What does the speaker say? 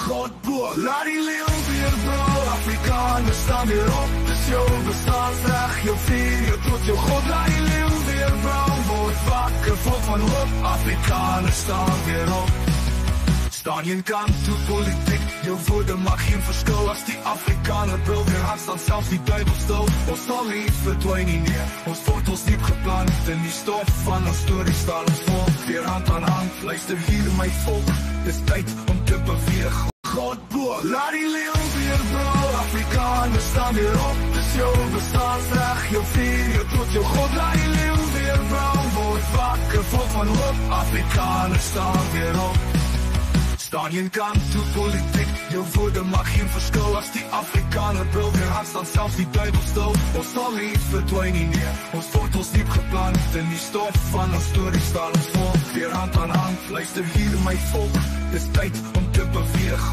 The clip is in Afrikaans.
God bo, laat die leeuw weer brul. Afrikaners staan weer op, dis jou bestaansrecht, jou vier, jou trots, jou God. Laat die leeuw weer brul, word wakker, vol van hoop. Afrikaners staan weer op. Staan jy in kant toe politiek, jou woorde maak geen verskil. As die Afrikaner brul weer aan, staan selfs die duivel stil. Ons sal nie verdwyn nie neer, ons wortels diep geplant. In die stof van ons storie staan ons vol, weer hand aan hand. Luister hier my volk, dis tyd om te beweeg. God bo, laat die leeuw weer brul. Afrikaners staan weer op, dis jou bestaansrecht, jou vier, jou trots, jou God. Laat die leeuw weer brul, word wakker, vol van hoop. Afrikaners staan weer op. Staan jy in kant toe politiek, jou woorde maak geen verskil. As die Afrikaner brul weer aan, staan selfs die duivel stil. Ons sal nie verdwyn nie neer, ons wortels diep geplant. In die stof van ons storie staan ons vol, weer hand aan hand. Luister hier my volk, dis tyd om te beweeg.